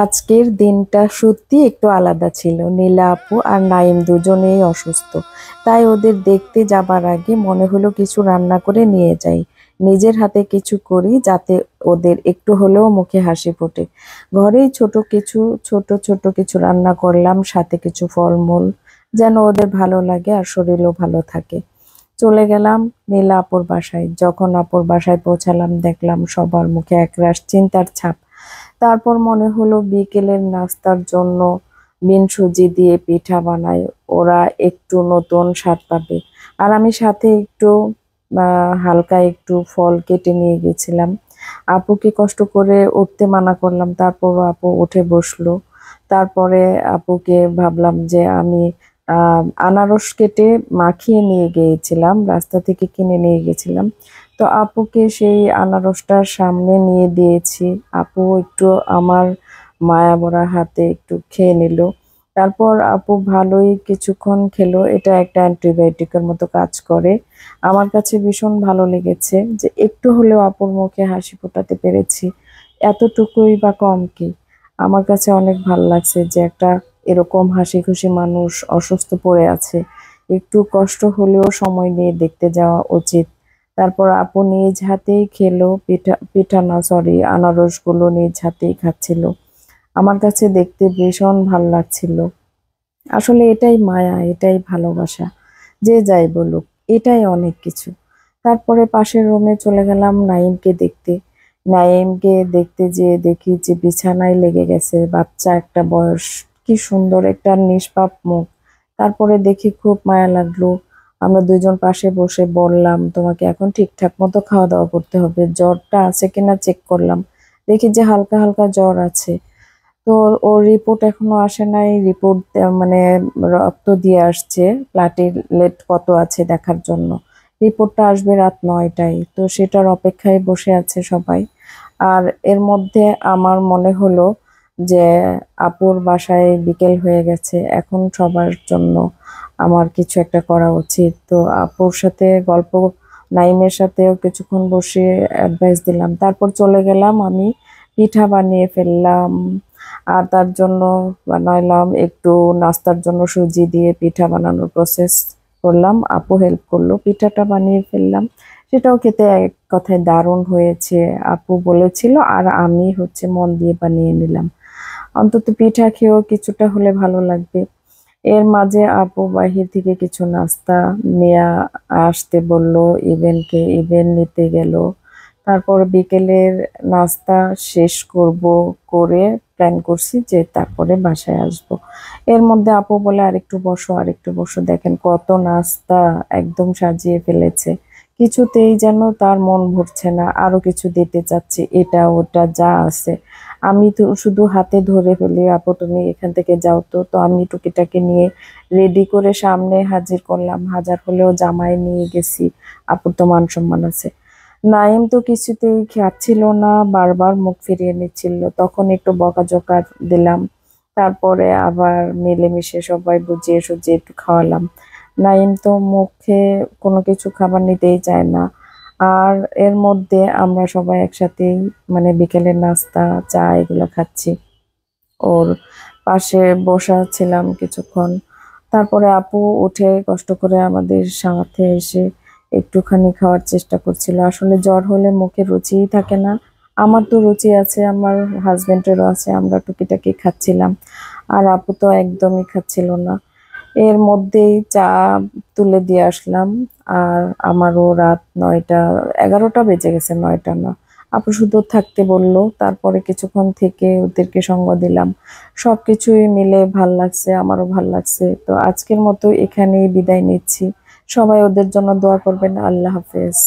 আজকের দিনটা সত্যি একটু আলাদা ছিল। নীলা আপু আর নাইম দুজনেই অসুস্থ। তাই ওদের দেখতে যাবার আগে মনে হলো কিছু রান্না করে নিয়ে যাই। নিজের হাতে কিছু করি যাতে ওদের একটু হলেও মুখে হাসি ফোটে। ঘরেই ছোট ছোট কিছু রান্না করলাম, সাথে কিছু ফলমূল, যেন ওদের ভালো লাগে আর শরীরও ভালো থাকে। চলে গেলাম নীলা আপুর বাসায়। যখন আপুর বাসায় পৌঁছালাম দেখলাম সবার মুখে একরাশ চিন্তার ছাপ। তারপর মনে হলো বিকেলের নাস্তার জন্য বিন সুজি দিয়ে পিঠা বানায়, ওরা একটু নতুন স্বাদ পাবে। আর আমি সাথে একটু হালকা একটু ফল কেটে নিয়ে গেছিলাম। আপুকে কষ্ট করে উঠতে মানা করলাম, তারপরও আপু উঠে বসলো। তারপরে আপুকে ভাবলাম যে আমি আনারস কেটে মাখিয়ে নিয়ে গিয়েছিলাম, রাস্তা থেকে কিনে নিয়ে গেছিলাম। তো আপুকে সেই আনারসটার সামনে নিয়ে দিয়েছি। আপু একটু আমার মায়া ভরা হাতে একটু খেয়ে নিল। তারপর আপু ভালোই কিছুক্ষণ খেলো। এটা একটা অ্যান্টিবায়োটিকের মতো কাজ করে। আমার কাছে ভীষণ ভালো লেগেছে যে একটু হলেও আপুর মুখে হাসি ফোটাতে পেরেছি। এতটুকুই বা কম কি? আমার কাছে অনেক ভালো লাগছে যে একটা এরকম হাসি খুশি মানুষ অসুস্থ পড়ে আছে, একটু কষ্ট হলেও সময় নিয়ে দেখতে যাওয়া উচিত। তারপর আপু নিজ হাতেই খেলো, পিঠা পিঠা না সরি আনারস গুলো নিজ হাতেই খাচ্ছিল। আমার কাছে দেখতে ভীষণ ভালো লাগছিল। আসলে এটাই মায়া, এটাই ভালোবাসা। যে যাই বলুক, এটাই অনেক কিছু। তারপরে পাশের রুমে চলে গেলাম নাইমকে দেখতে। নাইমকে দেখতে যেয়ে দেখি যে বিছানায় লেগে গেছে, বাচ্চা একটা বয়স, কি সুন্দর একটা নিষ্পাপ মুখ। তারপরে দেখি খুব মায়া লাগলো। আমরা দুইজন পাশে বসে বললাম, তোমাকে এখন ঠিকঠাক মতো খাওয়া দাওয়া করতে হবে, জ্বরটা আছে কিনা চেক করলাম। দেখি যে হালকা হালকা জ্বর আছে। তো ওর রিপোর্ট এখনো আসে নাই। রিপোর্ট মানে রক্ত দিয়ে আসছে, প্লাটিলেট কত আছে দেখার জন্য। রিপোর্টটা আসবে রাত 9টায়, তো সেটার অপেক্ষায় বসে আছে সবাই। আর এর মধ্যে আমার মনে হলো যে আপুর বাসায় বিকেল হয়ে গেছে, এখন সবার জন্য আমার কিছু একটা করা উচিত। তো আপুর সাথে গল্প, নাইমের সাথেও কিছুক্ষণ বসে অ্যাডভাইস দিলাম। তারপর চলে গেলাম আমি, পিঠা বানিয়ে ফেললাম। আর তার জন্য বানাইলাম একটু, নাস্তার জন্য সুজি দিয়ে পিঠা বানানোর প্রসেস করলাম, আপু হেল্প করলো, পিঠাটা বানিয়ে ফেললাম। সেটাও খেতে এক কথায় দারুণ হয়েছে। আপু বলেছিল আর আমি মন দিয়ে বানিয়ে নিলাম। অন্তত পিঠা খেয়েও কিছুটা হলে ভালো লাগবে। এর মাঝে আপু বাহির থেকে কিছু নাস্তা নিয়ে আসতে বলল, ইভেনকে ইভেন নিতে গেল। তারপর বিকেলের নাস্তা শেষ করব, করে প্ল্যান করছি যে তারপরে বাসায় আসব। এর মধ্যে আপু বলে আরেকটু বসো আরেকটু বসো, দেখেন কত নাস্তা একদম সাজিয়ে ফেলেছে। কিছুতেই যেন তার মন ভরছে না, আরো কিছু দিতে চাচ্ছে, এটা ওটা যা আছে। আমি তো শুধু হাতে ধরে ফেলি, আপু তুমি এখান থেকে যাও তো। তো আমি টুকিটাকি নিয়ে রেডি করে সামনে হাজির করলাম। হাজার হলেও জামাই নিয়ে গেছি, আপুর তো মান সম্মান আছে। নাইম তো কিছুতেই খাচ্ছিল না, বারবার মুখ ফিরিয়ে নিচ্ছিল। তখন একটু বকাঝকা দিলাম। তারপরে আবার মিলেমিশে সবাই বুঝিয়ে সুঝিয়ে একটু খাওয়ালাম। নাইম তো মুখে কোনো কিছু খাবার নিতেই চায় না। আর এর মধ্যে আমরা সবাই একসাথেই মানে বিকেলের নাস্তা চা এগুলো খাচ্ছি। ওর পাশে বসা ছিলাম কিছুক্ষণ। তারপরে আপু উঠে কষ্ট করে আমাদের সাথে এসে একটুখানি খাওয়ার চেষ্টা করছিল। আসলে জ্বর হলে মুখে রুচিই থাকে না। আমার তো রুচি আছে, আমার হাজবেন্ডেরও আছে, আমরা টুকিটাকি খাচ্ছিলাম। আর আপু তো একদমই খাচ্ছিল না। এর মধ্যেই চা তুলে দিয়ে আসলাম। আর আমারও রাত 9টা, 11টা বেজে গেছে, 9টা না। আপু শুধু থাকতে বললো, তারপরে কিছুক্ষণ থেকে ওদেরকে সঙ্গ দিলাম। সবকিছুই মিলে ভাল লাগছে, আমারও ভাল লাগছে। তো আজকের মতো এখানেই বিদায় নিচ্ছি। সবাই ওদের জন্য দোয়া করবেন। আল্লাহ হাফেজ।